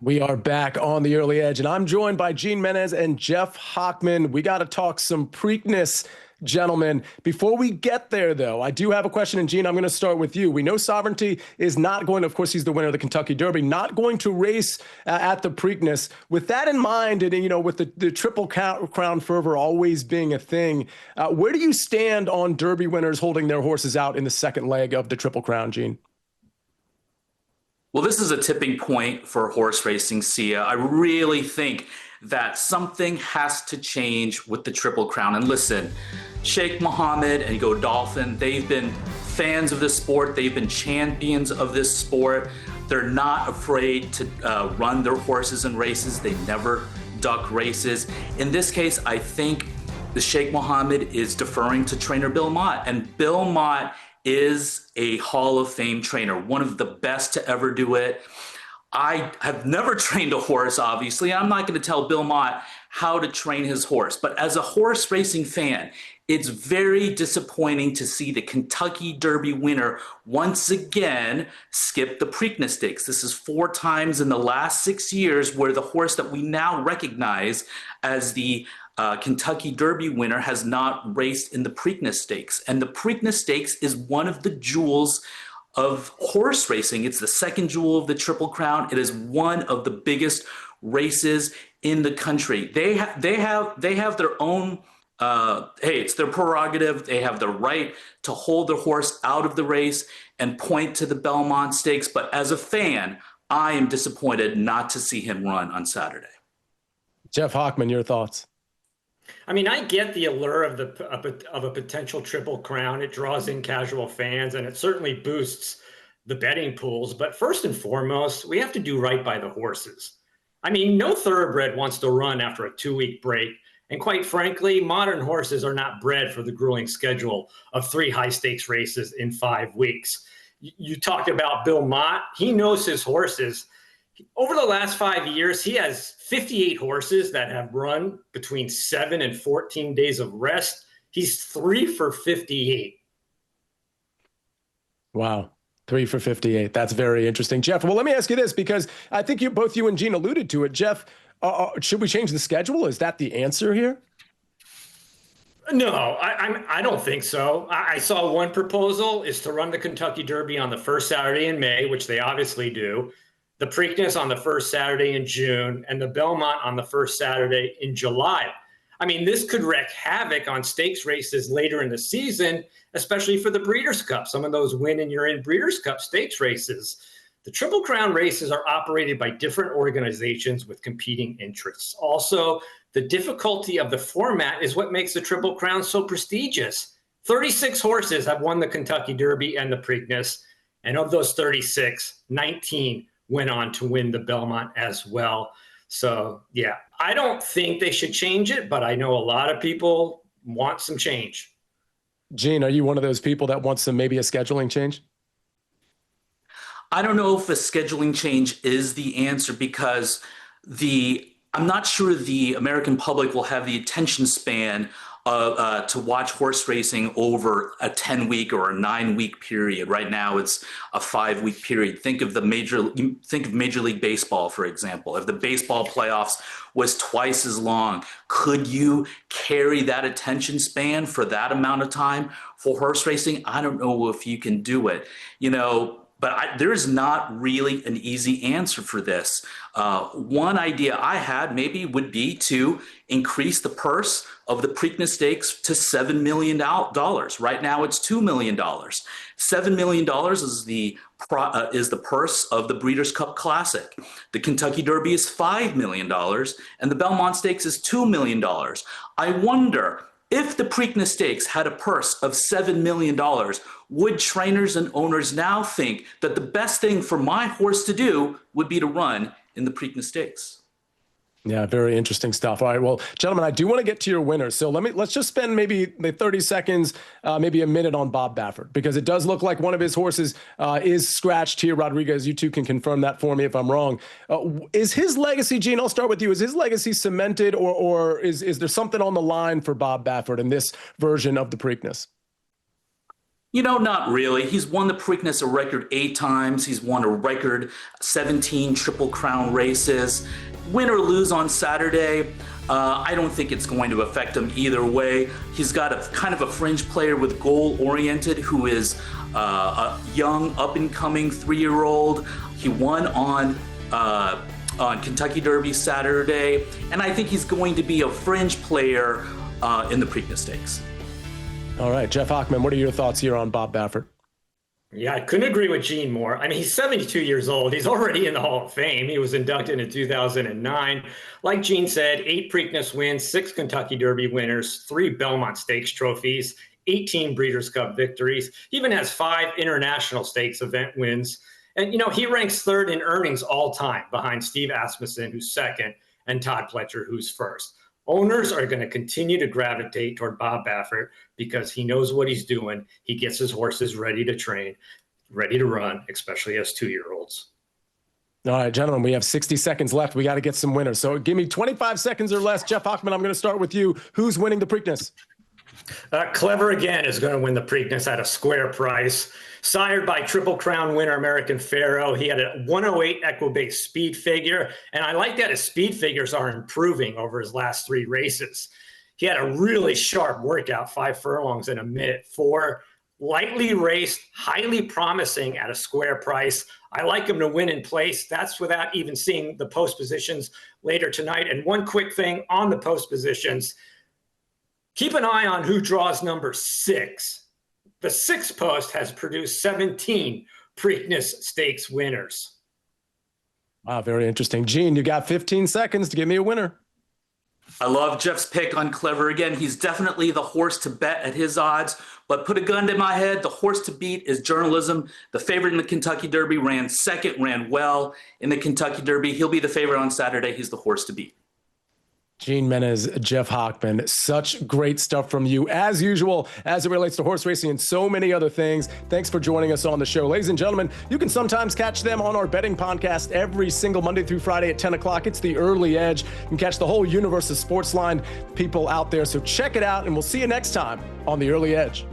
We are back on the early edge, and I'm joined by Gene Menez and Jeff Hochman. We got to talk some Preakness, gentlemen. Before we get there, though, I do have a question, and Gene, I'm going to start with you. We know Sovereignty is not going to, of course, he's the winner of the Kentucky Derby, not going to race at the Preakness. With that in mind, and with the Triple Crown fervor always being a thing, where do you stand on Derby winners holding their horses out in the second leg of the Triple Crown, Gene? Well, this is a tipping point for horse racing, Sia. I really think that something has to change with the Triple Crown. And listen, Sheikh Mohammed and Godolphin, they've been fans of this sport. They've been champions of this sport. They're not afraid to run their horses in races. They never duck races. In this case, I think the Sheikh Mohammed is deferring to trainer Bill Mott. And Bill Mott is a Hall of Fame trainer, one of the best to ever do it. I have never trained a horse, obviously. I'm not going to tell Bill Mott how to train his horse. But as a horse racing fan, it's very disappointing to see the Kentucky Derby winner once again skip the Preakness Stakes. This is 4 times in the last 6 years where the horse that we now recognize as the Kentucky Derby winner has not raced in the Preakness Stakes. And the Preakness Stakes is one of the jewels of horse racing. It's the second jewel of the Triple Crown. It is one of the biggest races in the country. They have their own, hey, it's their prerogative. They have the right to hold their horse out of the race and point to the Belmont Stakes. But as a fan, I am disappointed not to see him run on Saturday. Jeff Hochman, your thoughts? I mean, I get the allure of a potential Triple Crown. It draws in casual fans, and it certainly boosts the betting pools. But first and foremost, we have to do right by the horses. I mean, no thoroughbred wants to run after a 2-week break. And quite frankly, modern horses are not bred for the grueling schedule of 3 high-stakes races in 5 weeks. You talked about Bill Mott. He knows his horses. Over the last 5 years, he has 58 horses that have run between 7 and 14 days of rest. He's 3 for 58. Wow. 3 for 58. That's very interesting. Jeff, well, let me ask you this, because I think both you and Gene alluded to it. Jeff, should we change the schedule? Is that the answer here? No, I don't think so. I saw one proposal is to run the Kentucky Derby on the first Saturday in May, which they obviously do, the Preakness on the first Saturday in June, and the Belmont on the first Saturday in July. I mean, this could wreak havoc on stakes races later in the season, especially for the Breeders' Cup. Some of those win and you're in Breeders' Cup stakes races. The Triple Crown races are operated by different organizations with competing interests. Also, the difficulty of the format is what makes the Triple Crown so prestigious. 36 horses have won the Kentucky Derby and the Preakness, and of those 36, 19 went on to win the Belmont as well. So, yeah, I don't think they should change it, but I know a lot of people want some change. Gene, are you one of those people that wants maybe a scheduling change? I don't know if a scheduling change is the answer, because I'm not sure the American public will have the attention span to watch horse racing over a 10-week or a 9-week period. Right now, it's a 5-week period. Think of Major League Baseball, for example. If the baseball playoffs was twice as long, could you carry that attention span for that amount of time for horse racing? I don't know if you can do it. But there's not really an easy answer for this. One idea I had maybe would be to increase the purse of the Preakness Stakes to $7 million. Right now it's $2 million. $7 million is the purse of the Breeders' Cup Classic. The Kentucky Derby is $5 million, and the Belmont Stakes is $2 million. I wonder, if the Preakness Stakes had a purse of $7 million, would trainers and owners now think that the best thing for my horse to do would be to run in the Preakness Stakes? Yeah, very interesting stuff. All right, well, gentlemen, I do want to get to your winners. So let's just spend maybe the 30 seconds, maybe a minute on Bob Baffert, because it does look like one of his horses is scratched here. Rodriguez, you two can confirm that for me if I'm wrong. Is his legacy, Gene, I'll start with you. Is his legacy cemented, or is there something on the line for Bob Baffert in this version of the Preakness? Not really. He's won the Preakness a record 8 times. He's won a record 17 Triple Crown races. Win or lose on Saturday, I don't think it's going to affect him either way. He's got a kind of a fringe player with goal-oriented who is a young, up-and-coming 3-year-old. He won on Kentucky Derby Saturday, and I think he's going to be a fringe player in the Preakness Stakes. All right, Jeff Hochman, what are your thoughts here on Bob Baffert? Yeah, I couldn't agree with Gene more. I mean, he's 72 years old. He's already in the Hall of Fame. He was inducted in 2009. Like Gene said, 8 Preakness wins, 6 Kentucky Derby winners, 3 Belmont Stakes trophies, 18 Breeders' Cup victories. He even has 5 International Stakes event wins. And, he ranks 3rd in earnings all time behind Steve Asmussen, who's 2nd, and Todd Pletcher, who's 1st. Owners are going to continue to gravitate toward Bob Baffert because he knows what he's doing. He gets his horses ready to train, ready to run, especially as 2-year-olds. All right, gentlemen, we have 60 seconds left. We got to get some winners. So give me 25 seconds or less. Jeff Hochman, I'm going to start with you. Who's winning the Preakness? Clever Again is going to win the Preakness at a square price. Sired by Triple Crown winner American Pharaoh, he had a 108 Equibase speed figure, and I like that his speed figures are improving over his last 3 races. He had a really sharp workout, 5 furlongs in a minute 4, lightly raced, highly promising at a square price. I like him to win in place. That's without even seeing the post positions later tonight. And one quick thing on the post positions, keep an eye on who draws number 6. The 6th post has produced 17 Preakness Stakes winners. Wow, very interesting. Gene, you got 15 seconds to give me a winner. I love Jeff's pick on Clever Again. He's definitely the horse to bet at his odds, but put a gun to my head. The horse to beat is Journalism. The favorite in the Kentucky Derby ran 2nd, ran well in the Kentucky Derby. He'll be the favorite on Saturday. He's the horse to beat. Gene Menez, Jeff Hochman, such great stuff from you, as usual, as it relates to horse racing and so many other things. Thanks for joining us on the show. Ladies and gentlemen, you can sometimes catch them on our betting podcast every single Monday through Friday at 10 o'clock. It's The Early Edge. You can catch the whole universe of SportsLine people out there. So check it out, and we'll see you next time on The Early Edge.